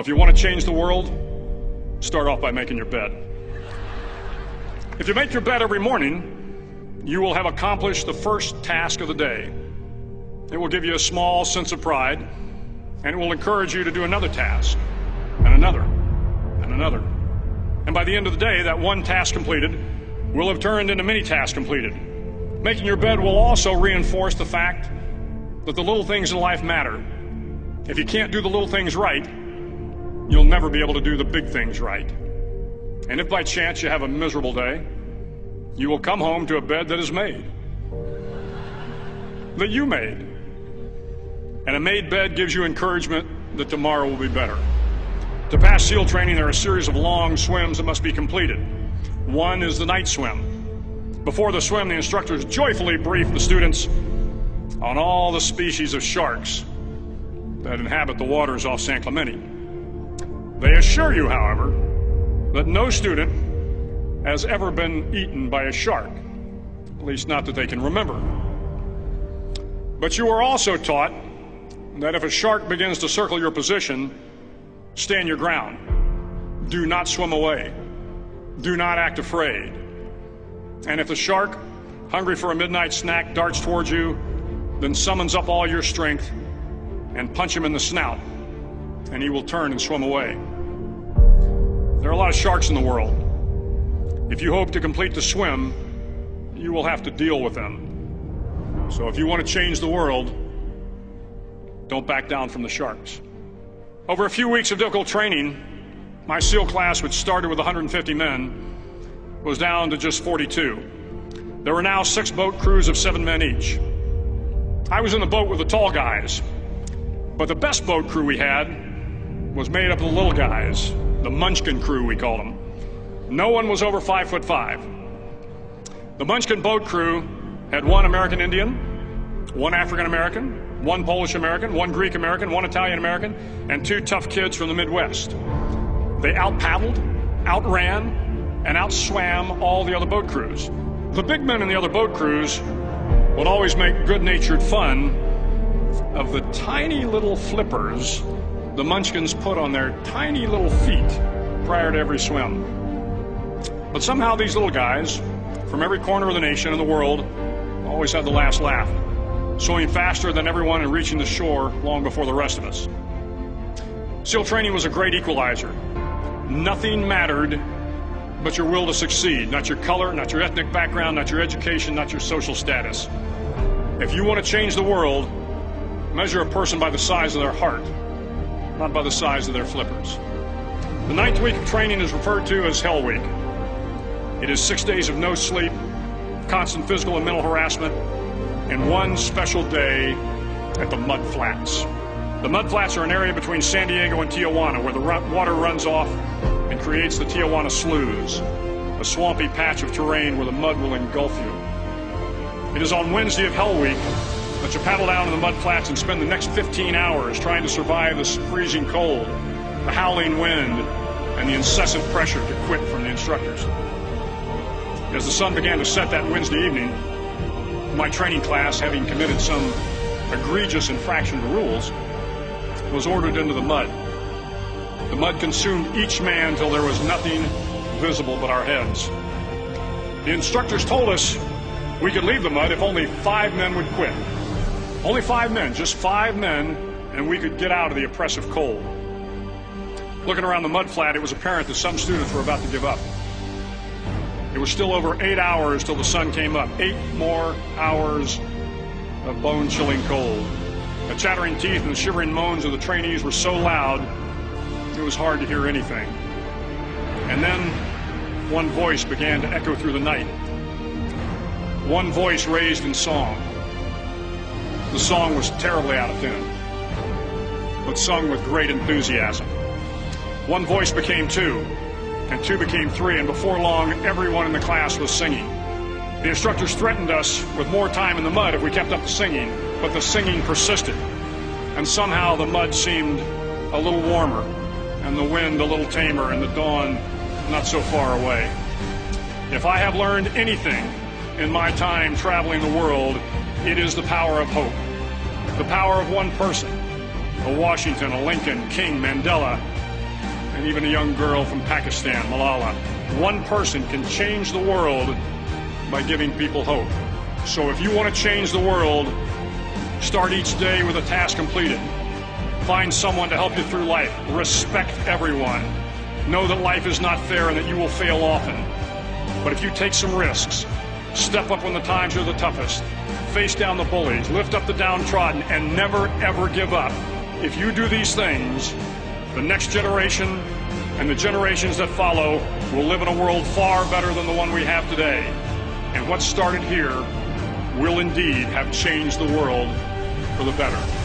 If you want to change the world, start off by making your bed. If you make your bed every morning, you will have accomplished the first task of the day. It will give you a small sense of pride, and it will encourage you to do another task, and another, and another. And by the end of the day, that one task completed will have turned into many tasks completed. Making your bed will also reinforce the fact that the little things in life matter. If you can't do the little things right, you'll never be able to do the big things right. And if by chance you have a miserable day, you will come home to a bed that is made. That you made. And a made bed gives you encouragement that tomorrow will be better. To pass SEAL training, there are a series of long swims that must be completed. One is the night swim. Before the swim, the instructors joyfully brief the students on all the species of sharks that inhabit the waters off San Clemente. They assure you, however, that no student has ever been eaten by a shark, at least not that they can remember. But you are also taught that if a shark begins to circle your position, stand your ground. Do not swim away. Do not act afraid. And if the shark, hungry for a midnight snack, darts towards you, then summons up all your strength and punch him in the snout, and he will turn and swim away. There are a lot of sharks in the world. If you hope to complete the swim, you will have to deal with them. So if you want to change the world, don't back down from the sharks. Over a few weeks of difficult training, my SEAL class, which started with 150 men, was down to just 42. There were now 6 boat crews of 7 men each. I was in the boat with the tall guys, but the best boat crew we had was made up of the little guys, the Munchkin crew, we called them. No one was over 5'5". The Munchkin boat crew had 1 American Indian, 1 African American, 1 Polish American, 1 Greek American, 1 Italian American, and 2 tough kids from the Midwest. They out-paddled, outran, and outswam all the other boat crews. The big men in the other boat crews would always make good-natured fun of the tiny little flippers the Munchkins put on their tiny little feet prior to every swim. But somehow these little guys from every corner of the nation and the world always had the last laugh, swimming faster than everyone and reaching the shore long before the rest of us. SEAL training was a great equalizer. Nothing mattered but your will to succeed, not your color, not your ethnic background, not your education, not your social status. If you want to change the world, measure a person by the size of their heart, not by the size of their flippers. The 9th week of training is referred to as Hell Week. It is 6 days of no sleep, constant physical and mental harassment, and 1 special day at the Mud Flats. The Mud Flats are an area between San Diego and Tijuana where the water runs off and creates the Tijuana Sloughs, a swampy patch of terrain where the mud will engulf you. It is on Wednesday of Hell Week that you paddle down to the Mud Flats and spend the next 15 hours trying to survive the freezing cold, the howling wind, and the incessant pressure to quit from the instructors. As the sun began to set that Wednesday evening, my training class, having committed some egregious infraction to rules, was ordered into the mud. The mud consumed each man till there was nothing visible but our heads. The instructors told us we could leave the mud if only 5 men would quit. Only 5 men, just 5 men, and we could get out of the oppressive cold. Looking around the mud flat, it was apparent that some students were about to give up. It was still over 8 hours till the sun came up. 8 more hours of bone-chilling cold. The chattering teeth and the shivering moans of the trainees were so loud, it was hard to hear anything. And then one voice began to echo through the night. One voice raised in song. The song was terribly out of tune, but sung with great enthusiasm. One voice became 2, and 2 became 3, and before long, everyone in the class was singing. The instructors threatened us with more time in the mud if we kept up the singing, but the singing persisted, and somehow the mud seemed a little warmer, and the wind a little tamer, and the dawn not so far away. If I have learned anything in my time traveling the world, it is the power of hope. The power of one person, a Washington, a Lincoln, King, Mandela, and even a young girl from Pakistan, Malala. One person can change the world by giving people hope. So if you want to change the world, start each day with a task completed. Find someone to help you through life. Respect everyone. Know that life is not fair and that you will fail often. But if you take some risks, step up when the times are the toughest, face down the bullies, lift up the downtrodden, and never ever give up. If you do these things, the next generation and the generations that follow will live in a world far better than the one we have today. And what started here will indeed have changed the world for the better.